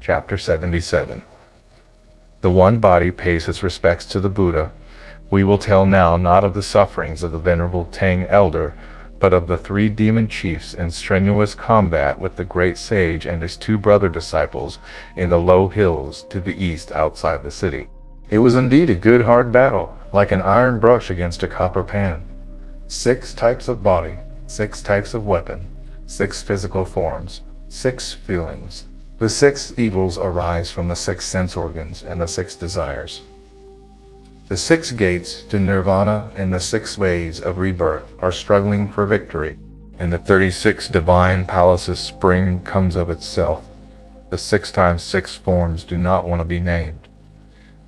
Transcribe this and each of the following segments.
Chapter 77. The one body pays its respects to the Buddha. We will tell now not of the sufferings of the venerable Tang elder, but of the 3 demon chiefs in strenuous combat with the great sage and his 2 brother disciples in the low hills to the east outside the city. It was indeed a good hard battle, like an iron brush against a copper pan. 6 types of body, 6 types of weapon, 6 physical forms, 6 feelings. The 6 evils arise from the 6 sense organs and the 6 desires. The 6 gates to nirvana and the 6 ways of rebirth are struggling for victory. In the 36 divine palaces spring comes of itself. The 6 times 6 forms do not want to be named.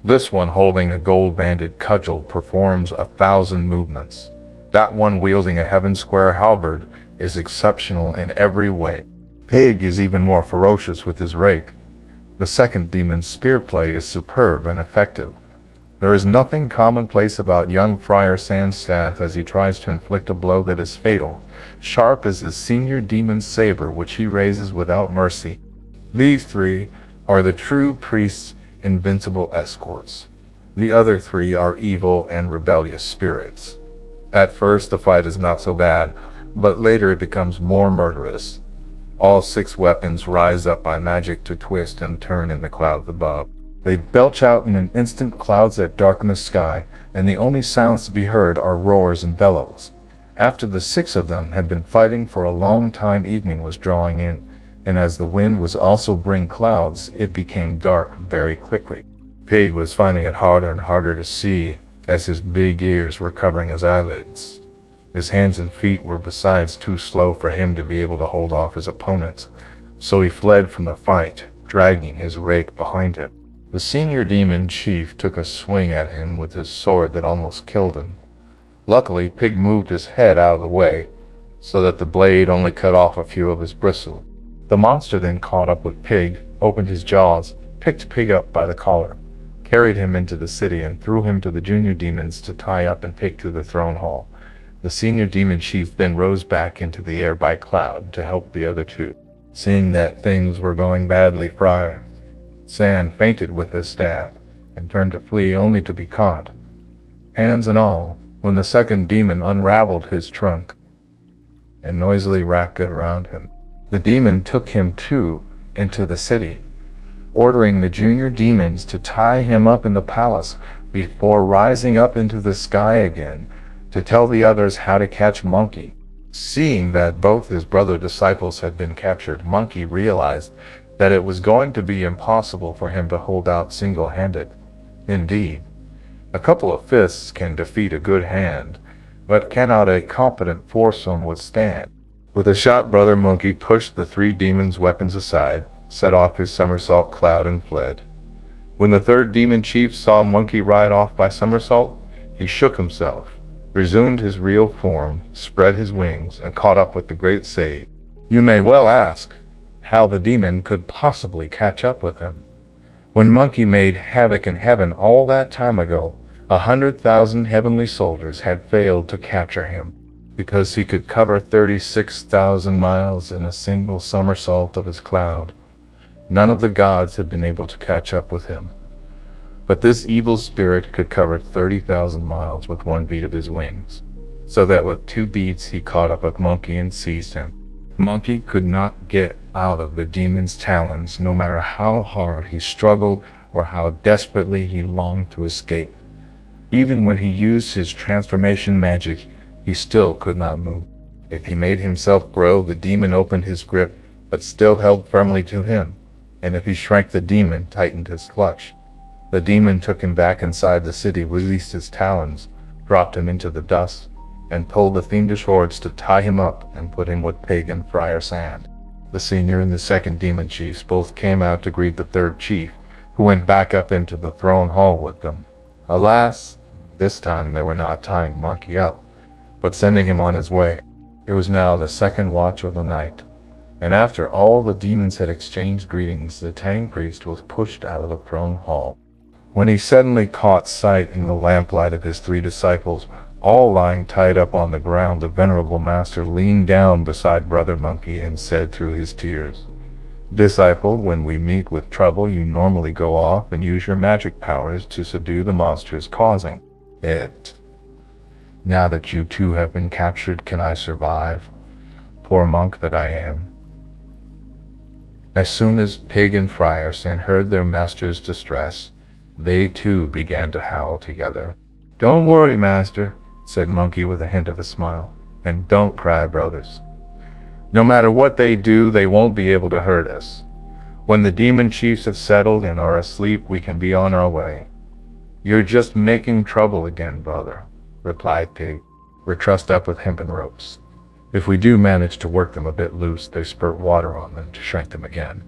This one holding a gold-banded cudgel performs 1,000 movements. That one wielding a heaven-square halberd is exceptional in every way. Pig is even more ferocious with his rake. The second demon's spear play is superb and effective. There is nothing commonplace about young Friar Sand's staff as he tries to inflict a blow that is fatal. Sharp is his senior demon's saber, which he raises without mercy. These 3 are the true priest's invincible escorts. The other 3 are evil and rebellious spirits. At first the fight is not so bad, but later it becomes more murderous. All 6 weapons rise up by magic to twist and turn in the clouds above. They belch out in an instant clouds that darken the sky, and the only sounds to be heard are roars and bellows. After the 6 of them had been fighting for a long time, evening was drawing in, and as the wind was also bring clouds, it became dark very quickly. Pig was finding it harder and harder to see, as his big ears were covering his eyelids. His hands and feet were besides too slow for him to be able to hold off his opponents, so he fled from the fight, dragging his rake behind him. The senior demon chief took a swing at him with his sword that almost killed him. Luckily, Pig moved his head out of the way, so that the blade only cut off a few of his bristles. The monster then caught up with Pig, opened his jaws, picked Pig up by the collar, carried him into the city, and threw him to the junior demons to tie up and take to the throne hall. The senior demon chief then rose back into the air by cloud to help the other 2. Seeing that things were going badly, Friar Sand fainted with his staff, and turned to flee only to be caught, hands and all, when the second demon unraveled his trunk and noisily wrapped it around him. The demon took him too into the city, ordering the junior demons to tie him up in the palace before rising up into the sky again to tell the others how to catch Monkey. Seeing that both his brother disciples had been captured, Monkey realized that it was going to be impossible for him to hold out single-handed. Indeed, a couple of fists can defeat a good hand, but cannot a competent foursome withstand. With a shot, Brother Monkey pushed the 3 demons' weapons aside, set off his somersault cloud, and fled. When the 3rd demon chief saw Monkey ride off by somersault, he shook himself, resumed his real form, spread his wings, and caught up with the great sage. You may well ask how the demon could possibly catch up with him. When Monkey made havoc in heaven all that time ago, 100,000 heavenly soldiers had failed to capture him, because he could cover 36,000 miles in a single somersault of his cloud. None of the gods had been able to catch up with him. But this evil spirit could cover 30,000 miles with 1 beat of his wings, so that with 2 beats he caught up with Monkey and seized him. Monkey could not get out of the demon's talons, no matter how hard he struggled or how desperately he longed to escape. Even when he used his transformation magic, he still could not move. If he made himself grow, the demon opened his grip, but still held firmly to him, and if he shrank, the demon tightened his clutch. The demon took him back inside the city, released his talons, dropped him into the dust, and told the fiendish hordes to tie him up and put him with Pig and Friar Sand. The senior and the 2nd demon chiefs both came out to greet the 3rd chief, who went back up into the throne hall with them. Alas, this time they were not tying Monkey up, but sending him on his way. It was now the 2nd watch of the night, and after all the demons had exchanged greetings, the Tang priest was pushed out of the throne hall, when he suddenly caught sight in the lamplight of his 3 disciples, all lying tied up on the ground. The venerable master leaned down beside Brother Monkey and said through his tears, Disciple, when we meet with trouble, you normally go off and use your magic powers to subdue the monsters causing it. Now that you two have been captured, can I survive? Poor monk that I am. As soon as Pig and Friar Sand heard their master's distress, they too began to howl together. Don't worry, master, said Monkey with a hint of a smile. And don't cry, brothers. No matter what they do, they won't be able to hurt us. When the demon chiefs have settled and are asleep, we can be on our way. You're just making trouble again, brother, replied Pig. We're trussed up with hempen ropes. If we do manage to work them a bit loose, they spurt water on them to shrink them again.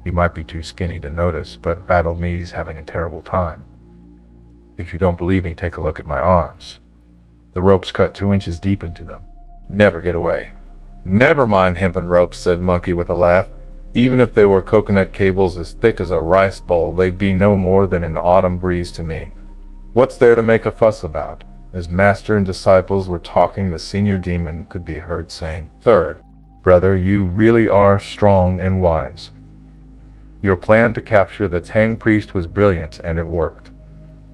You might be too skinny to notice, but Battle Me's having a terrible time. If you don't believe me, take a look at my arms. The ropes cut 2 inches deep into them. Never get away. Never mind hempen ropes, said Monkey with a laugh. Even if they were coconut cables as thick as a rice bowl, they'd be no more than an autumn breeze to me. What's there to make a fuss about? As master and disciples were talking, the senior demon could be heard saying, Third, brother, you really are strong and wise. Your plan to capture the Tang priest was brilliant, and it worked.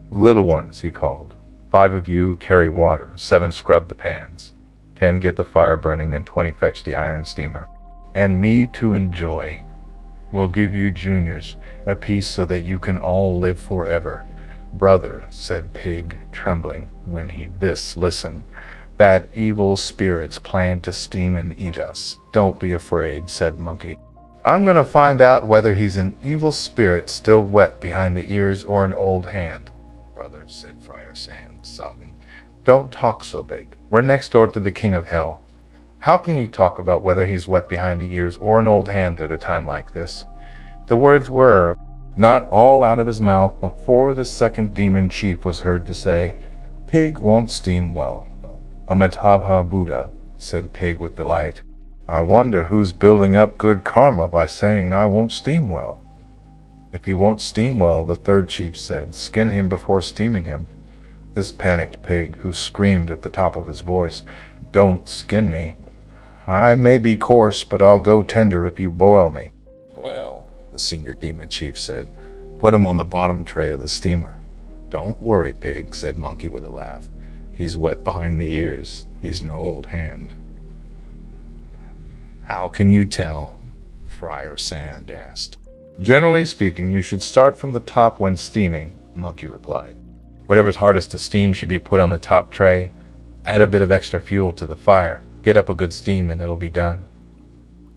Little ones, he called. 5 of you carry water, 7 scrub the pans, 10 get the fire burning, and 20 fetch the iron steamer. And me to enjoy. We'll give you juniors a piece so that you can all live forever. Brother, said Pig, trembling when he listen. Bad evil spirits plan to steam and eat us. Don't be afraid, said Monkey. I'm gonna find out whether he's an evil spirit still wet behind the ears or an old hand. Brother, said Friar Sand, sobbing. Don't talk so big. We're next door to the King of Hell. How can you talk about whether he's wet behind the ears or an old hand at a time like this? The words were not all out of his mouth before the second demon chief was heard to say, Pig won't steam well. Amitabha Buddha, said Pig with delight. I wonder who's building up good karma by saying I won't steam well. If he won't steam well, the third chief said, skin him before steaming him. This panicked Pig, who screamed at the top of his voice, Don't skin me. I may be coarse, but I'll go tender if you boil me. Well, the senior demon chief said, put him on the bottom tray of the steamer. Don't worry, Pig, said Monkey with a laugh. He's wet behind the ears. He's no old hand. How can you tell? Friar Sand asked. Generally speaking, you should start from the top when steaming, Monkey replied. Whatever's hardest to steam should be put on the top tray. Add a bit of extra fuel to the fire. Get up a good steam and it'll be done.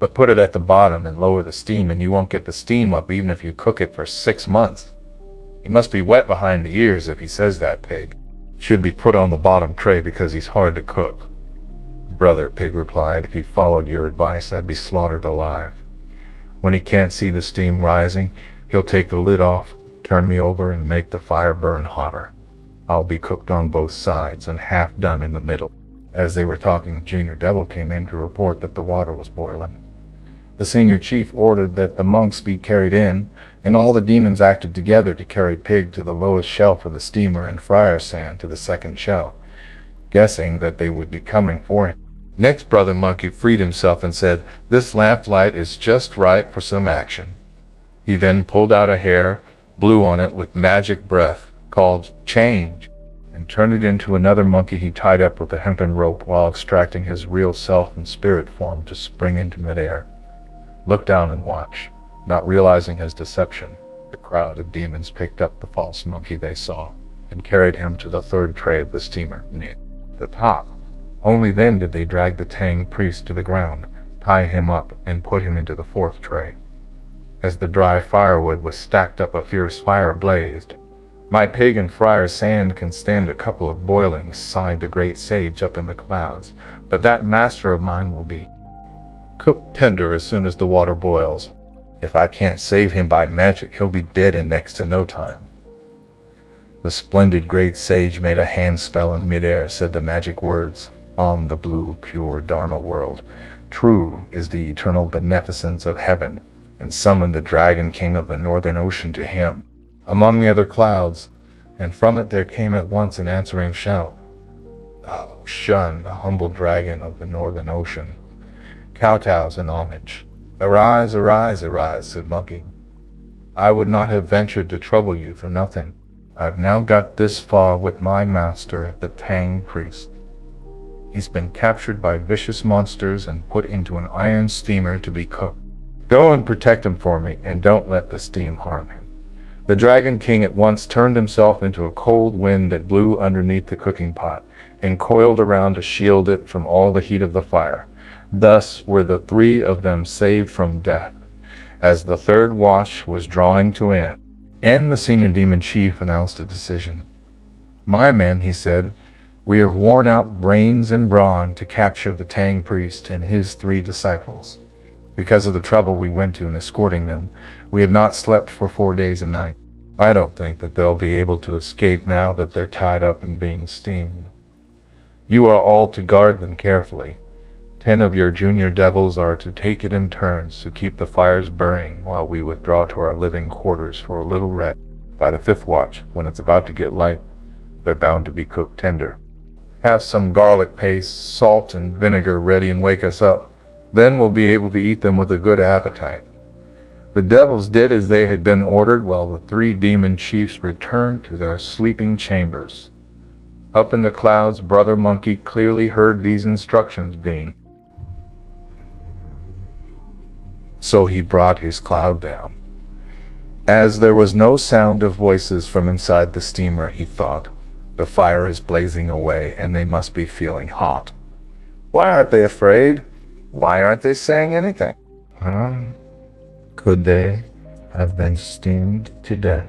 But put it at the bottom and lower the steam and you won't get the steam up even if you cook it for 6 months. He must be wet behind the ears if he says that, Pig. Should be put on the bottom tray because he's hard to cook. Brother, Pig replied, if he followed your advice, I'd be slaughtered alive. When he can't see the steam rising, he'll take the lid off, turn me over, and make the fire burn hotter. I'll be cooked on both sides and half done in the middle. As they were talking, Junior Devil came in to report that the water was boiling. The senior chief ordered that the monks be carried in, and all the demons acted together to carry Pig to the lowest shelf of the steamer and Friar Sand to the second shelf, guessing that they would be coming for him. Next, Brother Monkey freed himself and said, This lamplight is just right for some action. He then pulled out a hair, blew on it with magic breath, called Change, and turned it into another monkey he tied up with a hempen rope while extracting his real self and spirit form to spring into midair. Look down and watch. Not realizing his deception, the crowd of demons picked up the false monkey they saw and carried him to the third tray of the steamer near the top. Only then did they drag the Tang priest to the ground, tie him up, and put him into the fourth tray. As the dry firewood was stacked up, a fierce fire blazed. My Pig and Friar Sand can stand a couple of boilings, sighed the great sage up in the clouds, but that master of mine will be cooked tender as soon as the water boils. If I can't save him by magic, he'll be dead in next to no time. The splendid great sage made a hand spell in midair, said the magic words, On the blue, pure Dharma world, true is the eternal beneficence of heaven, and summoned the dragon king of the northern ocean to him, among the other clouds, and from it there came at once an answering shout. Thou shun the humble dragon of the northern ocean. Kowtows in homage. Arise, arise, arise, said Monkey. I would not have ventured to trouble you for nothing. I've now got this far with my master, the Tang priest. He's been captured by vicious monsters and put into an iron steamer to be cooked. Go and protect him for me, and don't let the steam harm him. The Dragon King at once turned himself into a cold wind that blew underneath the cooking pot, and coiled around to shield it from all the heat of the fire. Thus were the three of them saved from death. As the third watch was drawing to end, the senior demon chief announced a decision. My men, he said, we have worn out brains and brawn to capture the Tang priest and his 3 disciples. Because of the trouble we went to in escorting them, we have not slept for 4 days and nights. I don't think that they'll be able to escape now that they're tied up and being steamed. You are all to guard them carefully. 10 of your junior devils are to take it in turns to keep the fires burning while we withdraw to our living quarters for a little rest. By the 5th watch, when it's about to get light, they're bound to be cooked tender. Have some garlic paste, salt, and vinegar ready and wake us up. Then we'll be able to eat them with a good appetite. The devils did as they had been ordered, while the 3 demon chiefs returned to their sleeping chambers. Up in the clouds, Brother Monkey clearly heard these instructions being. So he brought his cloud down. As there was no sound of voices from inside the steamer, he thought, the fire is blazing away and they must be feeling hot. Why aren't they afraid? Why aren't they saying anything? Could they have been steamed to death?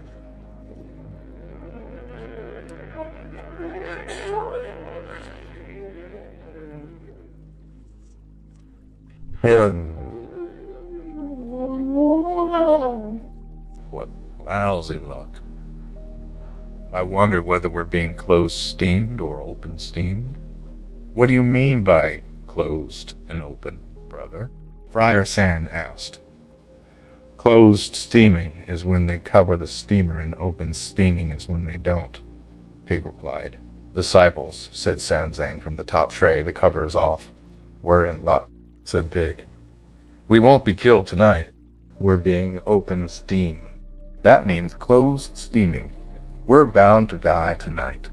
What lousy luck. I wonder whether we're being closed steamed or open steamed. What do you mean by closed and open, brother? Friar Sand asked. Closed steaming is when they cover the steamer, and open steaming is when they don't, Pig replied. Disciples, said Sanzang from the top tray, the cover is off. We're in luck, said Pig. We won't be killed tonight. We're being open steamed. That means closed steaming. We're bound to die tonight.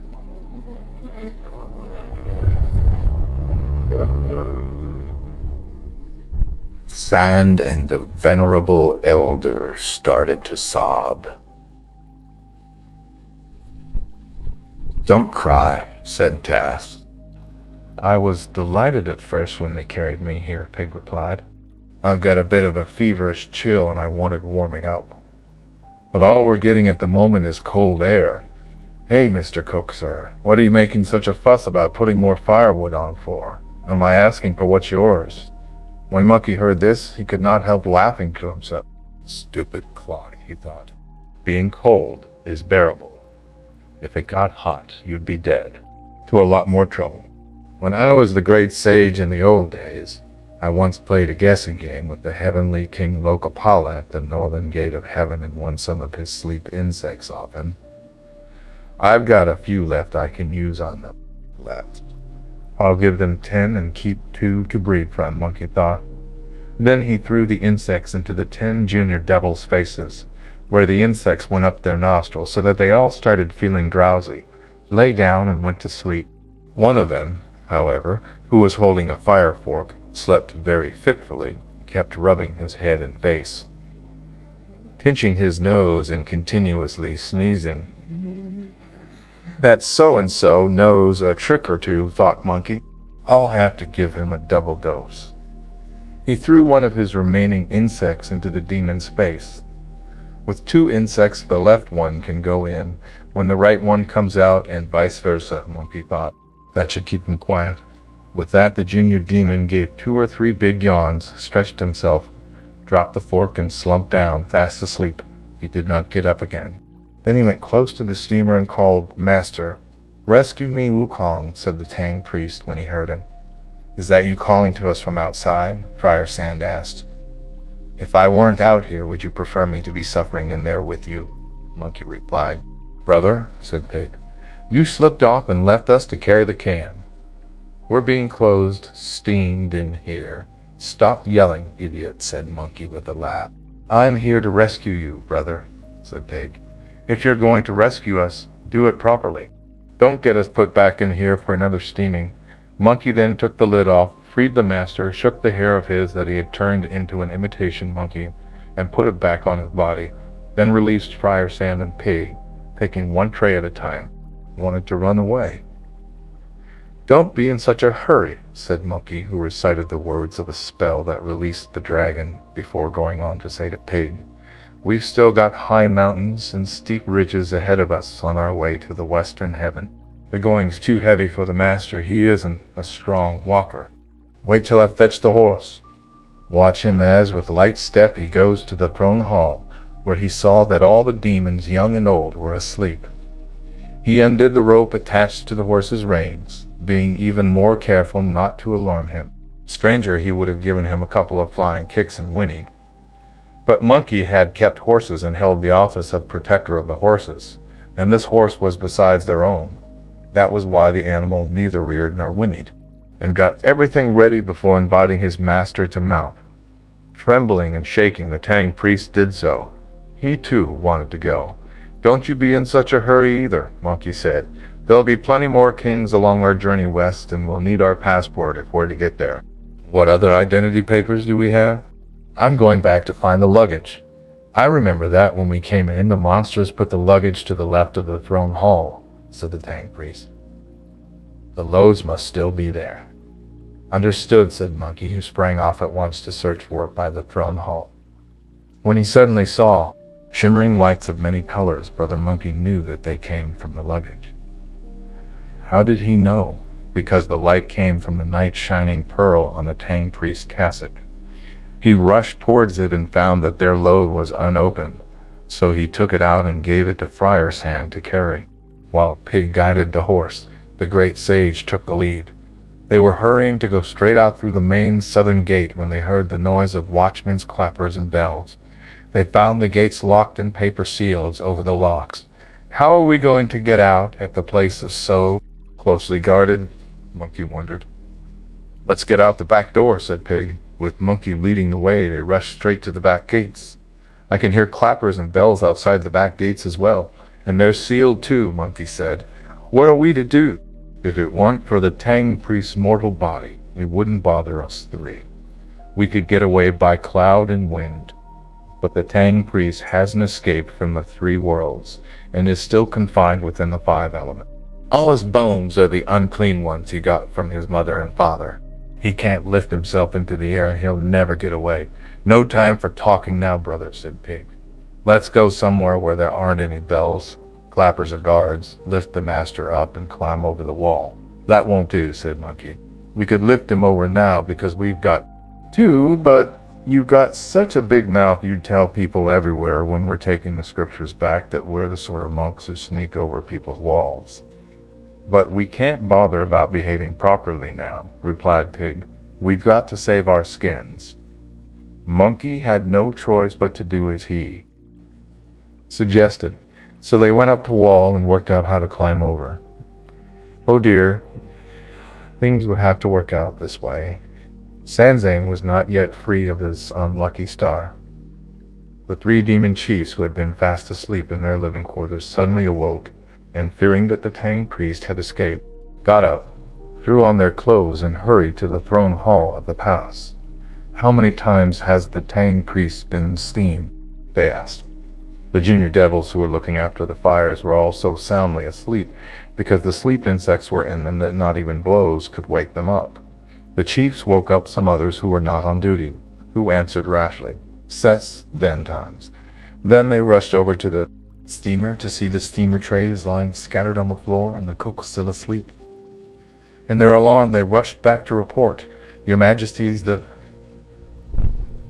Sand and the venerable elder started to sob. Don't cry, said Tass. I was delighted at first when they carried me here, Pig replied. I've got a bit of a feverish chill and I wanted warming up. But all we're getting at the moment is cold air. Hey, Mr. Cook, sir, what are you making such a fuss about putting more firewood on for? Am I asking for what's yours? When Monkey heard this, he could not help laughing to himself. Stupid clock, he thought. Being cold is bearable. If it got hot, you'd be dead. To a lot more trouble. When I was the great sage in the old days, I once played a guessing game with the heavenly King Lokapala at the northern gate of heaven and won some of his sleep insects off him. I've got a few left I can use on them. Left. I'll give them 10 and keep 2 to breed from, Monkey thought. Then he threw the insects into the 10 junior devils' faces, where the insects went up their nostrils so that they all started feeling drowsy, lay down and went to sleep. One of them, however, who was holding a fire fork, slept very fitfully, kept rubbing his head and face, pinching his nose and continuously sneezing. That so-and-so knows a trick or two, thought Monkey. I'll have to give him a double dose. He threw one of his remaining insects into the demon's face. With 2 insects, the left one can go in when the right one comes out, and vice versa, Monkey thought. That should keep him quiet. With that, the junior demon gave 2 or 3 big yawns, stretched himself, dropped the fork, and slumped down, fast asleep. He did not get up again. Then he went close to the steamer and called, Master. Rescue me, Wukong, said the Tang priest when he heard him. Is that you calling to us from outside? Friar Sand asked. If I weren't out here, would you prefer me to be suffering in there with you? Monkey replied. Brother, said Pig, you slipped off and left us to carry the can. We're being closed, steamed in here, "Stop yelling, idiot," said Monkey with a laugh. "I'm here to rescue you, brother," said Pig. "If you're going to rescue us, do it properly. Don't get us put back in here for another steaming." Monkey then took the lid off, freed the master, shook the hair of his that he had turned into an imitation monkey, and put it back on his body, then released Friar Sam and Pig, taking one tray at a time. Wanted to run away. "Don't be in such a hurry," said Monkey, who recited the words of a spell that released the dragon, before going on to say to Pig, "We've still got high mountains and steep ridges ahead of us on our way to the western heaven. The going's too heavy for the master. He isn't a strong walker. Wait till I fetch the horse." Watch him as, with light step, he goes to the throne hall, where he saw that all the demons, young and old, were asleep. He undid the rope attached to the horse's reins, being even more careful not to alarm him. Stranger, he would have given him a couple of flying kicks and whinnied. But Monkey had kept horses and held the office of protector of the horses, and this horse was besides their own. That was why the animal neither reared nor whinnied, and got everything ready before inviting his master to mount. Trembling and shaking, the Tang priest did so. He too wanted to go. "Don't you be in such a hurry either," Monkey said. "There'll be plenty more kings along our journey west, and we'll need our passport if we're to get there." "What other identity papers do we have?" "I'm going back to find the luggage. I remember that when we came in, the monsters put the luggage to the left of the throne hall," said the Tang priest. "The loads must still be there." "Understood," said Monkey, who sprang off at once to search for it by the throne hall. When he suddenly saw shimmering lights of many colors, Brother Monkey knew that they came from the luggage. How did he know? Because the light came from the night shining pearl on the Tang priest's cassock. He rushed towards it and found that their load was unopened, so he took it out and gave it to Friar Sam to carry. While Pig guided the horse, the great sage took the lead. They were hurrying to go straight out through the main southern gate when they heard the noise of watchmen's clappers and bells. They found the gates locked and paper seals over the locks. "How are we going to get out if the place is so closely guarded?" Monkey wondered. "Let's get out the back door," said Pig. With Monkey leading the way, they rushed straight to the back gates. "I can hear clappers and bells outside the back gates as well, and they're sealed too," Monkey said. "What are we to do? If it weren't for the Tang priest's mortal body, it wouldn't bother us three. We could get away by cloud and wind. But the Tang priest hasn't escaped from the three worlds, and is still confined within the five elements. All his bones are the unclean ones he got from his mother and father. He can't lift himself into the air, and he'll never get away." "No time for talking now, brother," said Pig. "Let's go somewhere where there aren't any bells, clappers, or guards, lift the master up, and climb over the wall." "That won't do," said Monkey. "We could lift him over now because we've got two, but you've got such a big mouth you'd tell people everywhere when we're taking the scriptures back that we're the sort of monks who sneak over people's walls." "But we can't bother about behaving properly now," replied Pig. "We've got to save our skins." Monkey had no choice but to do as he suggested, so they went up the wall and worked out how to climb over. Oh dear, things would have to work out this way. Sanzang was not yet free of his unlucky star. The three demon chiefs who had been fast asleep in their living quarters suddenly awoke, and fearing that the Tang priest had escaped, got up, threw on their clothes, and hurried to the throne hall of the palace. "How many times has the Tang priest been steamed?" they asked. The junior devils who were looking after the fires were all so soundly asleep because the sleep insects were in them that not even blows could wake them up. The chiefs woke up some others who were not on duty, who answered rashly, "Sess, then times." Then they rushed over to the steamer to see the steamer trays lying scattered on the floor and the cook still asleep. In their alarm, they rushed back to report, "Your Majesties,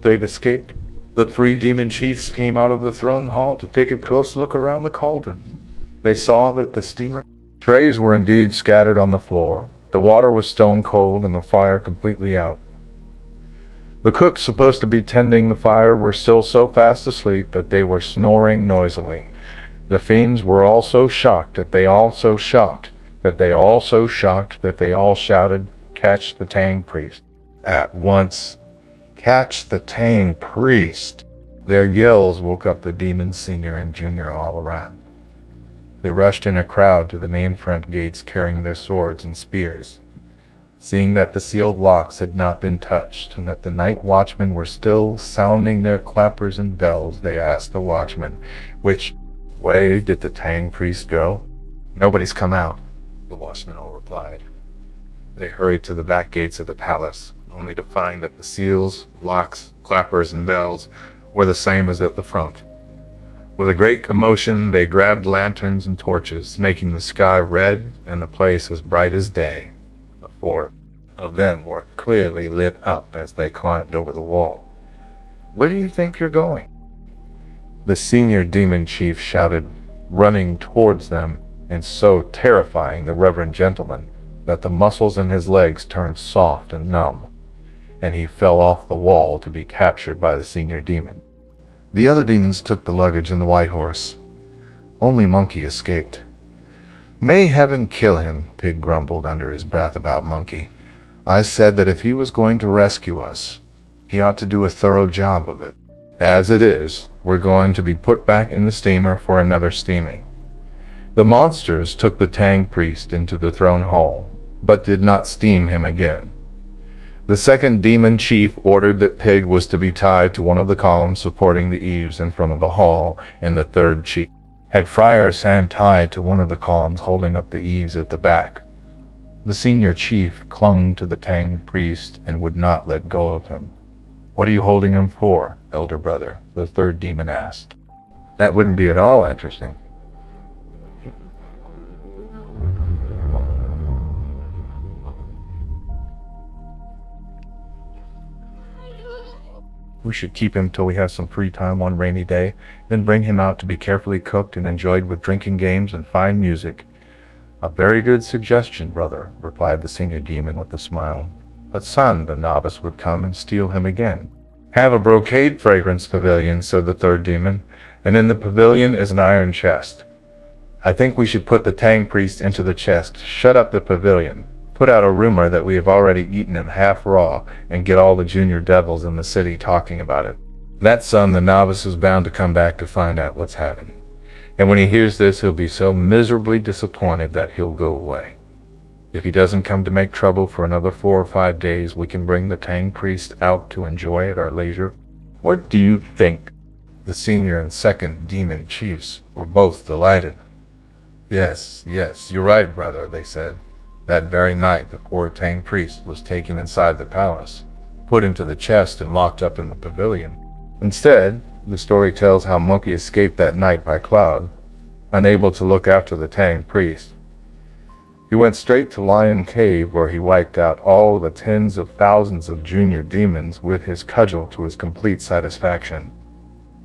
they've escaped." The three demon chiefs came out of the throne hall to take a close look around the cauldron. They saw that the steamer trays were indeed scattered on the floor. The water was stone cold and the fire completely out. The cooks supposed to be tending the fire were still so fast asleep that they were snoring noisily. The fiends were all so shocked that they all so shocked that they all so shocked that they all shouted, "Catch the Tang priest!" at once. Catch the Tang priest! Their yells woke up the demons senior and junior all around. They rushed in a crowd to the main front gates carrying their swords and spears. Seeing that the sealed locks had not been touched and that the night watchmen were still sounding their clappers and bells, they asked the watchman, "Which way did the Tang priest go?" "Nobody's come out," the watchmen all replied. They hurried to the back gates of the palace, only to find that the seals, locks, clappers, and bells were the same as at the front. With a great commotion, they grabbed lanterns and torches, making the sky red and the place as bright as day. The four of them were clearly lit up as they climbed over the wall. "Where do you think you're going?" the senior demon chief shouted, running towards them, and so terrifying the reverend gentleman that the muscles in his legs turned soft and numb, and he fell off the wall to be captured by the senior demon. The other demons took the luggage and the white horse. Only Monkey escaped. "May heaven kill him," Pig grumbled under his breath about Monkey. "I said that if he was going to rescue us, he ought to do a thorough job of it. As it is, we're going to be put back in the steamer for another steaming." The monsters took the Tang priest into the throne hall, but did not steam him again. The second demon chief ordered that Pig was to be tied to one of the columns supporting the eaves in front of the hall, and the third chief had Friar Sam tied to one of the columns holding up the eaves at the back. The senior chief clung to the Tang priest and would not let go of him. "What are you holding him for, elder brother?" the third demon asked. "That wouldn't be at all interesting." "We should keep him till we have some free time one rainy day, then bring him out to be carefully cooked and enjoyed with drinking games and fine music." "A very good suggestion, brother," replied the senior demon with a smile. "But son, the novice would come and steal him again." "Have a brocade fragrance pavilion," said the third demon, "and in the pavilion is an iron chest. I think we should put the Tang priest into the chest, shut up the pavilion, put out a rumor that we have already eaten him half raw, and get all the junior devils in the city talking about it. That son, the novice, is bound to come back to find out what's happening. And when he hears this, he'll be so miserably disappointed that he'll go away. If he doesn't come to make trouble for another 4 or 5 days, we can bring the Tang priest out to enjoy at our leisure. What do you think?" The senior and second demon chiefs were both delighted. Yes, you're right, brother," they said. That very night, the poor Tang priest was taken inside the palace, put into the chest, and locked up in the pavilion. Instead, the story tells how Monkey escaped that night by cloud, unable to look after the Tang priest. He went straight to Lion Cave, where he wiped out all the tens of thousands of junior demons with his cudgel to his complete satisfaction.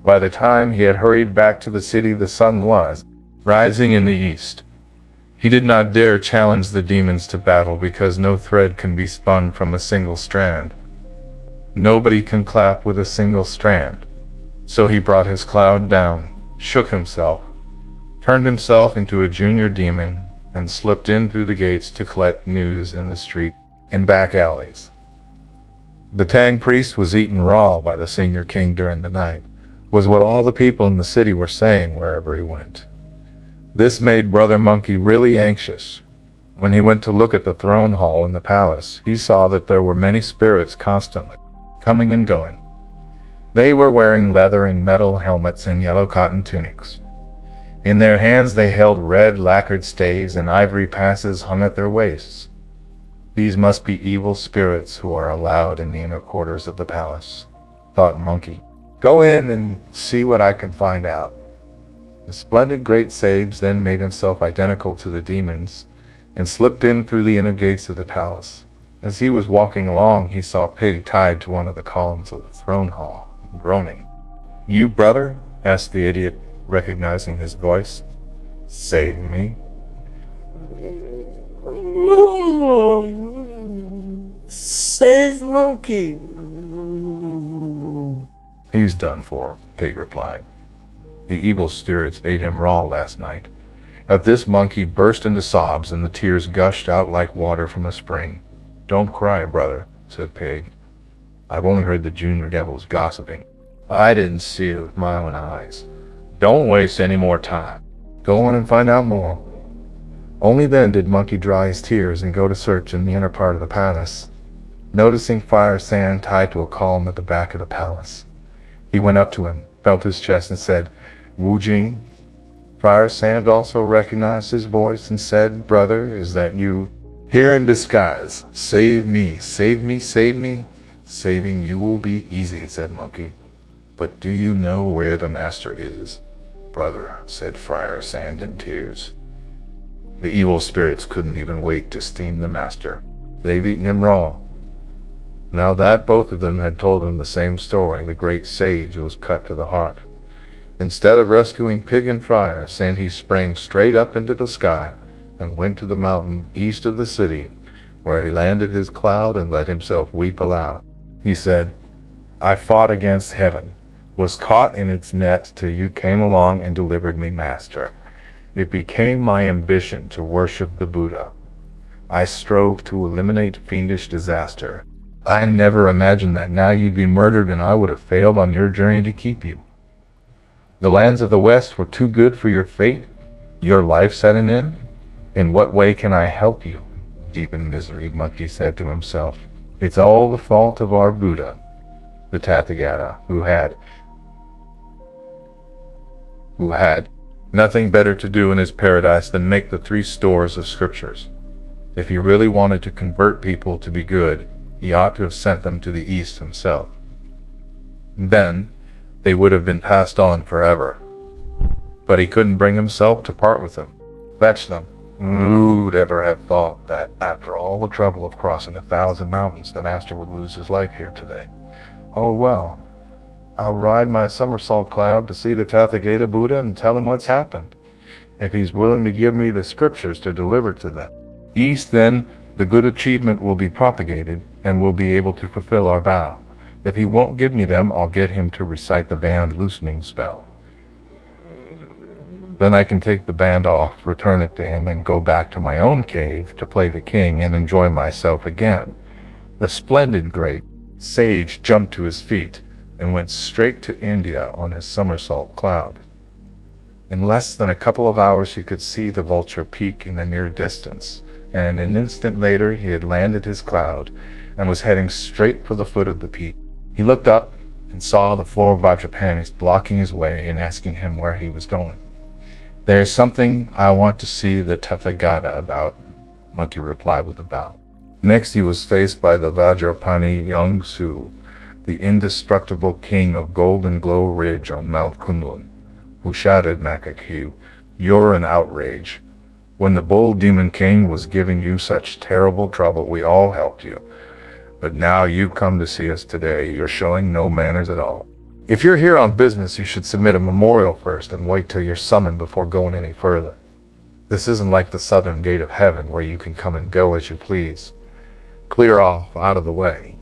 By the time he had hurried back to the city, the sun was rising in the east. He did not dare challenge the demons to battle because no thread can be spun from a single strand. Nobody can clap with a single strand. So he brought his cloud down, shook himself, turned himself into a junior demon, and slipped in through the gates to collect news in the street and back alleys. The Tang priest was eaten raw by the senior king during the night, was what all the people in the city were saying wherever he went. This made Brother Monkey really anxious. When he went to look at the throne hall in the palace, he saw that there were many spirits constantly coming and going. They were wearing leather and metal helmets and yellow cotton tunics. In their hands they held red lacquered staves, and ivory passes hung at their waists. These must be evil spirits who are allowed in the inner quarters of the palace, thought Monkey. Go in and see what I can find out. The splendid great sage then made himself identical to the demons and slipped in through the inner gates of the palace. As he was walking along, he saw Pig tied to one of the columns of the throne hall, groaning. "You, brother?" asked the idiot, recognizing his voice. "Save me." "Save Monkey." "He's done for," Pig replied. "The evil spirits ate him raw last night." At this, Monkey burst into sobs, and the tears gushed out like water from a spring. "Don't cry, brother," said Pig. I've only heard the junior devils gossiping. I didn't see it with my own eyes. Don't waste any more time. Go on and find out more." Only then did Monkey dry his tears and go to search in the inner part of the palace. Noticing Fire Sand tied to a column at the back of the palace, he went up to him, felt his chest, and said, "Wu Jing." Fire Sand also recognized his voice and said, "Brother, is that you?" "Here in disguise. Save me, save me, save me." "Saving you will be easy," said Monkey. "But do you know where the master is?" "Brother," said Fire Sand in tears, "the evil spirits couldn't even wait to steam the master. They've eaten him raw." Now that both of them had told him the same story, the great sage was cut to the heart. Instead of rescuing Pig and Fire Sand, he sprang straight up into the sky and went to the mountain east of the city, where he landed his cloud and let himself weep aloud. He said, "I fought against heaven, was caught in its net till you came along and delivered me, Master. It became my ambition to worship the Buddha. I strove to eliminate fiendish disaster. I never imagined that now you'd be murdered and I would have failed on your journey to keep you. The lands of the West were too good for your fate, your life set an end. In what way can I help you?" Deep in misery, Monkey said to himself, "It's all the fault of our Buddha, the Tathagata, who had nothing better to do in his paradise than make the 3 stores of scriptures. If he really wanted to convert people to be good, he ought to have sent them to the East himself. Then they would have been passed on forever. But he couldn't bring himself to part with them, fetch them. Who'd ever have thought that after all the trouble of crossing 1,000 mountains, the master would lose his life here today? Oh well, I'll ride my somersault cloud to see the Tathagata Buddha and tell him what's happened, if he's willing to give me the scriptures to deliver to them. East, then, the good achievement will be propagated, and we'll be able to fulfill our vow. If he won't give me them, I'll get him to recite the band loosening spell. Then I can take the band off, return it to him, and go back to my own cave to play the king and enjoy myself again." The splendid great sage jumped to his feet and went straight to India on his somersault cloud. In less than a couple of hours he could see the Vulture Peak in the near distance, and an instant later he had landed his cloud and was heading straight for the foot of the peak. He looked up and saw the 4 Vajrapanis blocking his way and asking him where he was going. "There's something I want to see the Tathagata about," Monkey replied with a bow. Next he was faced by the Vajrapani Yongsu, the indestructible king of Golden Glow Ridge on Mount Kunlun, who shouted, "Makakyu, you're an outrage. When the Bull Demon King was giving you such terrible trouble, we all helped you. But now you've come to see us today, you're showing no manners at all. If you're here on business, you should submit a memorial first and wait till you're summoned before going any further. This isn't like the southern gate of heaven where you can come and go as you please. Clear off, out of the way."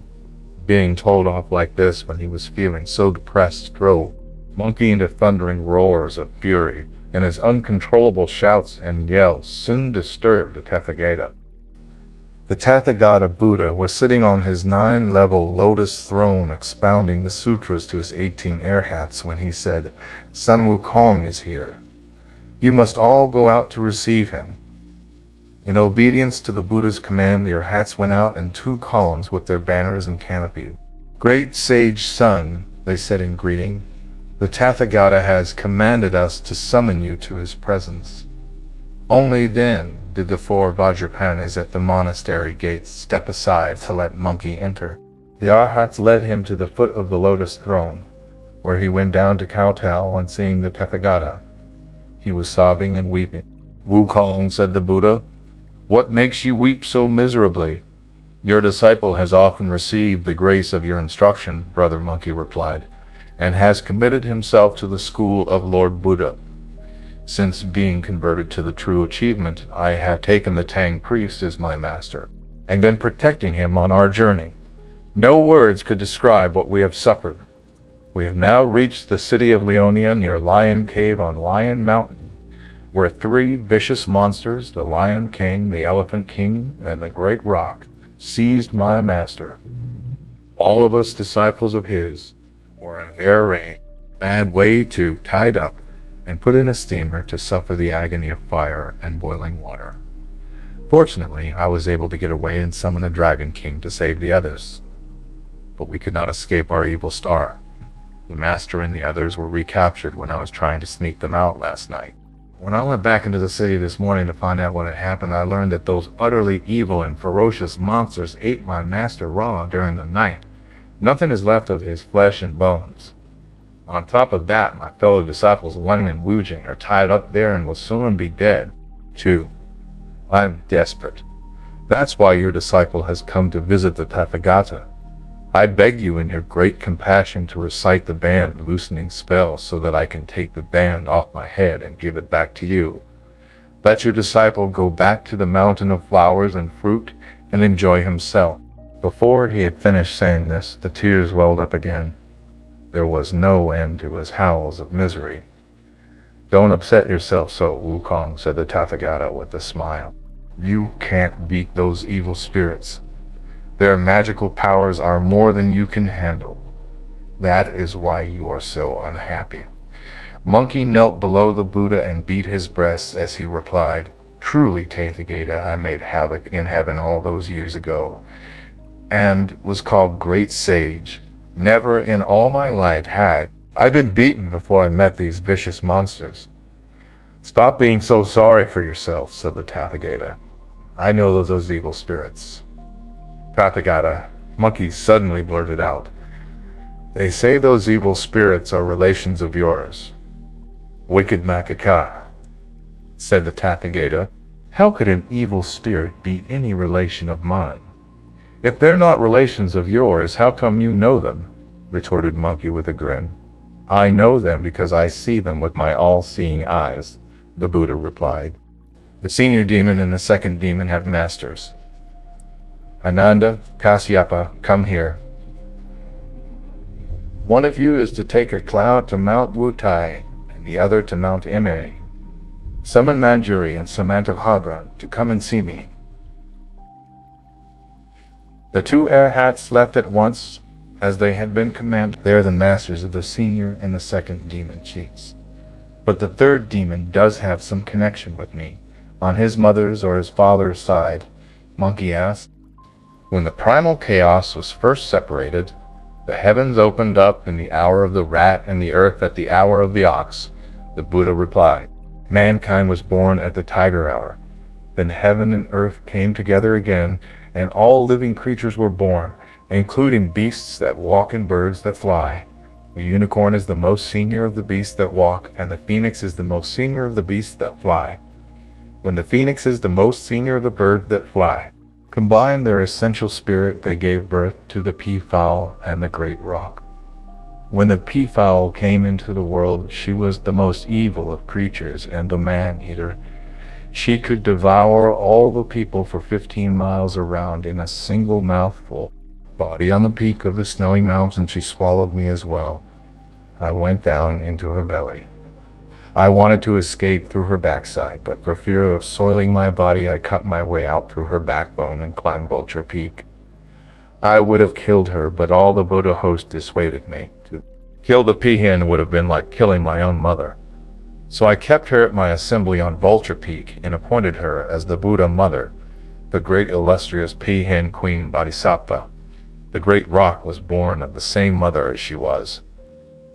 Being told off like this when he was feeling so depressed drove Monkey into thundering roars of fury, and his uncontrollable shouts and yells soon disturbed the Tathagata. The Tathagata Buddha was sitting on his 9-level lotus throne expounding the sutras to his 18 arhats when he said, "Sun Wukong is here. You must all go out to receive him." In obedience to the Buddha's command, the arhats went out in 2 columns with their banners and canopies. "Great Sage Sun," they said in greeting, "the Tathagata has commanded us to summon you to his presence." Only then did the 4 Vajrapanis at the monastery gates step aside to let Monkey enter. The arhats led him to the foot of the lotus throne, where he went down to kowtow on seeing the Tathagata. He was sobbing and weeping. "Wukong," said the Buddha, "what makes you weep so miserably?" "Your disciple has often received the grace of your instruction," Brother Monkey replied, "and has committed himself to the school of Lord Buddha. Since being converted to the true achievement, I have taken the Tang priest as my master, and been protecting him on our journey. No words could describe what we have suffered. We have now reached the city of Leonia near Lion Cave on Lion Mountain, where 3 vicious monsters, the Lion King, the Elephant King, and the Great Rock, seized my master. All of us disciples of his were in their array, bad way to tied up and put in a steamer to suffer the agony of fire and boiling water. Fortunately, I was able to get away and summon a dragon king to save the others. But we could not escape our evil star. The master and the others were recaptured when I was trying to sneak them out last night. When I went back into the city this morning to find out what had happened, I learned that those utterly evil and ferocious monsters ate my master raw during the night. Nothing is left of his flesh and bones. On top of that, my fellow disciples Wen and Wujing are tied up there and will soon be dead, too. I'm desperate. That's why your disciple has come to visit the Tathagata. I beg you in your great compassion to recite the band loosening spell so that I can take the band off my head and give it back to you. Let your disciple go back to the mountain of flowers and fruit and enjoy himself. Before he had finished saying this, the tears welled up again. There was no end to his howls of misery. Don't upset yourself so, Wukong, said the Tathagata with a smile. You can't beat those evil spirits. Their magical powers are more than you can handle. That is why you are so unhappy. Monkey knelt below the Buddha and beat his breast as he replied, Truly, Tathagata, I made havoc in heaven all those years ago, and was called Great Sage. Never in all my life had I been beaten before I met these vicious monsters. Stop being so sorry for yourself, said the Tathagata. I know those evil spirits. Tathagata, Monkey suddenly blurted out. They say those evil spirits are relations of yours. Wicked Makaka, said the Tathagata. How could an evil spirit be any relation of mine? If they're not relations of yours, how come you know them? Retorted Monkey with a grin. I know them because I see them with my all-seeing eyes, the Buddha replied. The senior demon and the second demon have masters. Ananda, Kasyapa, come here. One of you is to take a cloud to Mount Wutai, and the other to Mount Ime. Summon Manjuri and Samantabhadra to come and see me. The two arhats left at once, as they had been commanded. They are the masters of the senior and the second demon chiefs. But the third demon does have some connection with me, on his mother's or his father's side, Monkey asked. When the primal chaos was first separated, the heavens opened up in the hour of the rat and the earth at the hour of the ox, the Buddha replied. Mankind was born at the tiger hour. Then heaven and earth came together again, and all living creatures were born, including beasts that walk and birds that fly. The unicorn is the most senior of the beasts that walk, and the phoenix is the most senior of the beasts that fly. When the phoenix is the most senior of the birds that fly, combined their essential spirit, they gave birth to the peafowl and the great rock. When the peafowl came into the world, she was the most evil of creatures and the man-eater. She could devour all the people for 15 miles around in a single mouthful. Body on the peak of the snowy mountain, she swallowed me as well. I went down into her belly. I wanted to escape through her backside, but for fear of soiling my body, I cut my way out through her backbone and climbed Vulture Peak. I would have killed her, but all the Buddha host dissuaded me. To kill the peahen would have been like killing my own mother. So I kept her at my assembly on Vulture Peak and appointed her as the Buddha mother, the great illustrious peahen queen Bodhisattva. The great rock was born of the same mother as she was.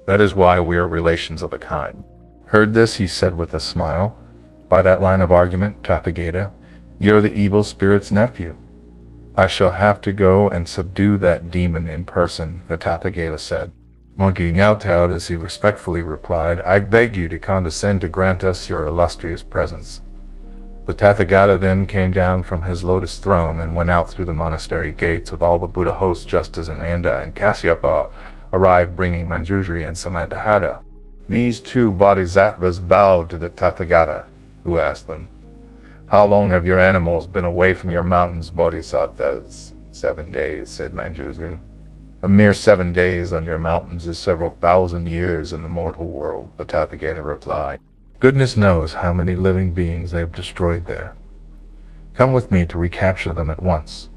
That is why we are relations of a kind. Heard this, he said with a smile. By that line of argument, Tathagata, you're the evil spirit's nephew. I shall have to go and subdue that demon in person, the Tathagata said. Monkey kowtowed as he respectfully replied, I beg you to condescend to grant us your illustrious presence. The Tathagata then came down from his lotus throne and went out through the monastery gates with all the Buddha hosts just as Ananda and Kasyapa arrived bringing Manjusri and Samantabhadra. These two bodhisattvas bowed to the Tathagata, who asked them, How long have your animals been away from your mountains, bodhisattvas? 7 days, said Manjusri. A mere 7 days on your mountains is several thousand years in the mortal world, the Tathagata replied. Goodness knows how many living beings they have destroyed there. Come with me to recapture them at once.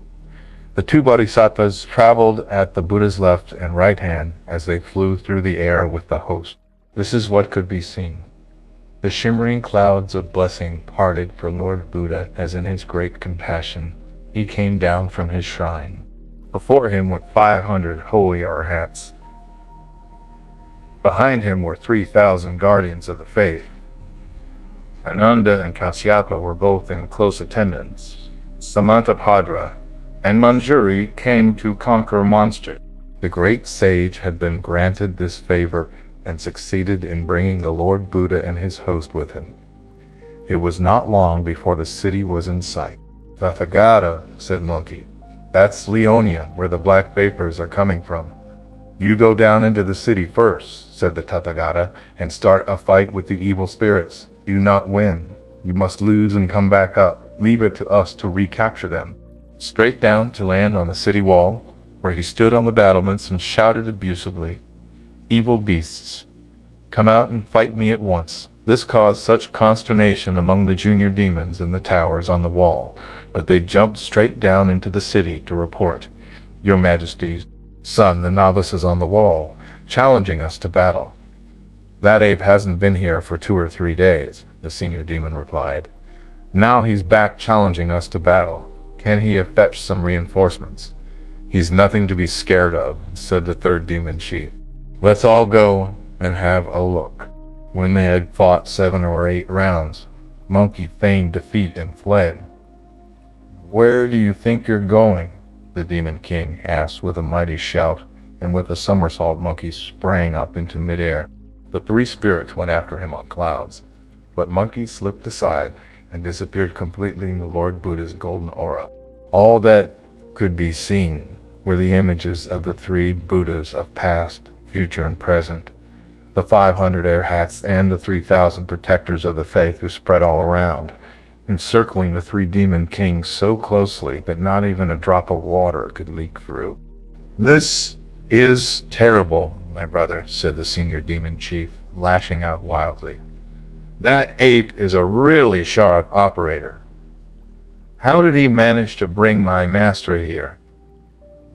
The two bodhisattvas traveled at the Buddha's left and right hand as they flew through the air with the host. This is what could be seen. The shimmering clouds of blessing parted for Lord Buddha as in his great compassion he came down from his shrine. Before him were 500 holy arhats. Behind him were 3,000 guardians of the faith. Ananda and Kasyapa were both in close attendance. Samantabhadra and Manjari came to conquer monsters. The great sage had been granted this favor and succeeded in bringing the Lord Buddha and his host with him. It was not long before the city was in sight. "Tathagata," said Monkey, "that's Leonia, where the black vapors are coming from." "You go down into the city first," said the Tathagata, "and start a fight with the evil spirits. Do not win. You must lose and come back up. Leave it to us to recapture them." Straight down to land on the city wall, where he stood on the battlements and shouted abusively, "Evil beasts, come out and fight me at once." This caused such consternation among the junior demons in the towers on the wall, but they jumped straight down into the city to report, "Your Majesty's son, the novice, is on the wall, challenging us to battle." "That ape hasn't been here for 2 or 3 days, the senior demon replied. "Now he's back challenging us to battle. Can he fetch some reinforcements?" "He's nothing to be scared of," said the third demon chief. "Let's all go and have a look." When they had fought 7 or 8 rounds, Monkey feigned defeat and fled. "Where do you think you're going?" the Demon King asked with a mighty shout, and with a somersault Monkey sprang up into midair. The 3 spirits went after him on clouds, but Monkey slipped aside and disappeared completely in the Lord Buddha's golden aura. All that could be seen were the images of the 3 Buddhas of past, future, and present, the 500 arhats and the 3,000 protectors of the faith who spread all around, encircling the 3 demon kings so closely that not even a drop of water could leak through. "This is terrible, my brother," said the senior demon chief, lashing out wildly. "That ape is a really sharp operator. How did he manage to bring my master here?"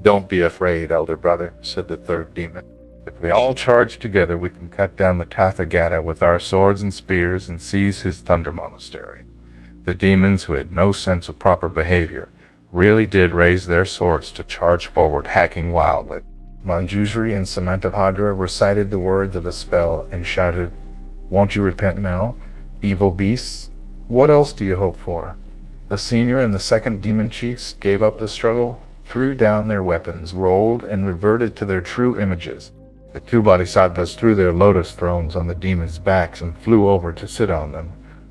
"Don't be afraid, elder brother," said the third demon. "If we all charge together, we can cut down the Tathagata with our swords and spears and seize his thunder monastery." The demons, who had no sense of proper behavior, really did raise their swords to charge forward, hacking wildly. Manjushri and Samantabhadra recited the words of the spell and shouted, "Won't you repent now, evil beasts? What else do you hope for?" The senior and the second demon chiefs gave up the struggle, threw down their weapons, rolled, and reverted to their true images. The 2 bodhisattvas threw their lotus thrones on the demons' backs and flew over to sit on them.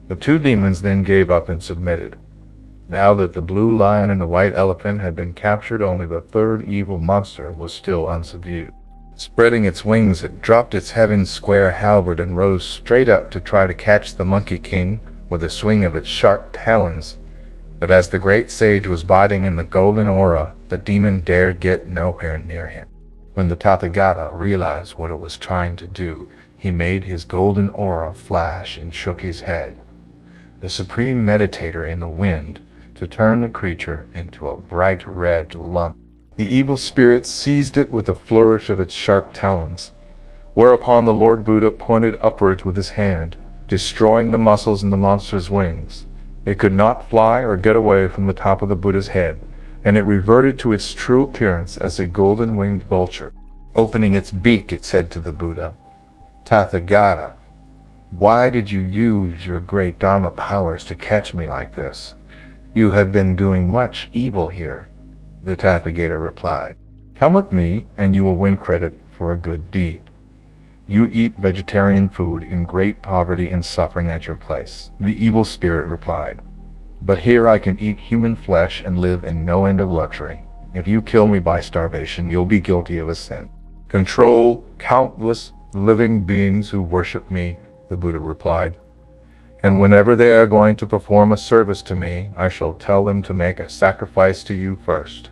The 2 demons then gave up and submitted. Now that the blue lion and the white elephant had been captured, only the 3rd evil monster was still unsubdued. Spreading its wings, it dropped its heaven-square halberd and rose straight up to try to catch the Monkey King with a swing of its sharp talons. But as the great sage was biting in the golden aura, the demon dared get nowhere near him. When the Tathagata realized what it was trying to do, he made his golden aura flash and shook his head, the supreme meditator in the wind, to turn the creature into a bright red lump. The evil spirit seized it with a flourish of its sharp talons, whereupon the Lord Buddha pointed upwards with his hand, destroying the muscles in the monster's wings. It could not fly or get away from the top of the Buddha's head, and it reverted to its true appearance as a golden-winged vulture. Opening its beak, it said to the Buddha, "Tathagata, why did you use your great Dharma powers to catch me like this? You have been doing much evil here." The Tathagata replied, "Come with me, and you will win credit for a good deed. You eat vegetarian food in great poverty and suffering at your place." The evil spirit replied, "But here I can eat human flesh and live in no end of luxury. If you kill me by starvation, you'll be guilty of a sin." "Control countless living beings who worship me," the Buddha replied, "and whenever they are going to perform a service to me, I shall tell them to make a sacrifice to you first."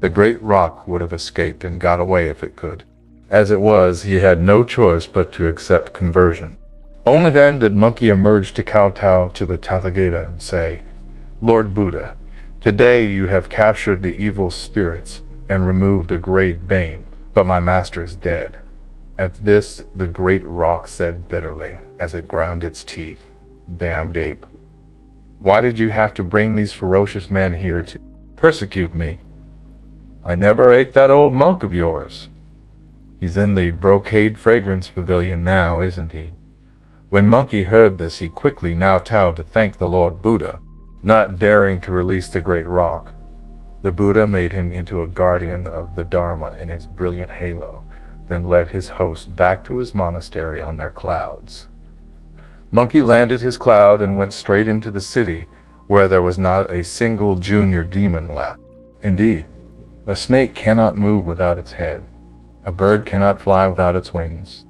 The great rock would have escaped and got away if it could. As it was, he had no choice but to accept conversion. Only then did Monkey emerge to kowtow to the Tathagata and say, "Lord Buddha, Today you have captured the evil spirits and removed a great bane, but my master is dead." At this the great rock said bitterly, as it ground its teeth, "Damned ape! Why did you have to bring these ferocious men here to persecute me? I never ate that old monk of yours. He's in the brocade fragrance pavilion now, isn't he?" When Monkey heard this, he quickly kowtowed to thank the Lord Buddha, not daring to release the great rock. The Buddha made him into a guardian of the Dharma in his brilliant halo, then led his host back to his monastery on their clouds. Monkey landed his cloud and went straight into the city, where there was not a single junior demon left. Indeed, a snake cannot move without its head. A bird cannot fly without its wings.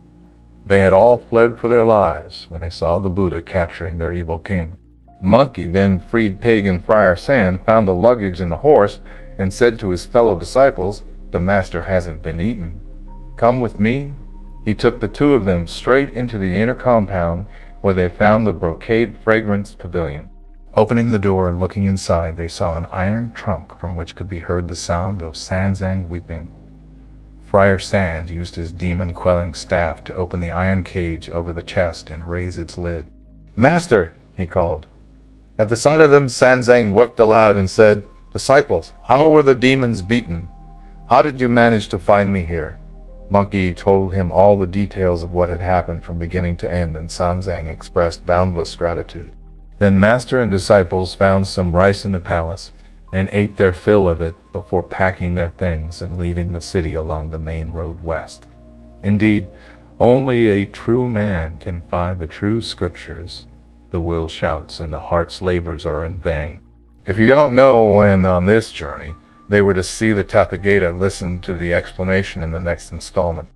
They had all fled for their lives when they saw the Buddha capturing their evil king. Monkey then freed pagan Friar Sand, found the luggage and the horse, and said to his fellow disciples, "The master hasn't been eaten. Come with me." He took the two of them straight into the inner compound, where they found the brocade fragrance pavilion. Opening the door and looking inside, they saw an iron trunk from which could be heard the sound of Sanzang weeping. Friar Sand used his demon-quelling staff to open the iron cage over the chest and raise its lid. "Master!" he called. At the sight of them, Sanzang wept aloud and said, "Disciples, how were the demons beaten? How did you manage to find me here?" Monkey told him all the details of what had happened from beginning to end, and Sanzang expressed boundless gratitude. Then master and disciples found some rice in the palace, and ate their fill of it before packing their things and leaving the city along the main road west. Indeed, only a true man can find the true scriptures. The will shouts and the heart's labors are in vain. If you don't know when on this journey they were to see the Tathagata, listen to the explanation in the next installment.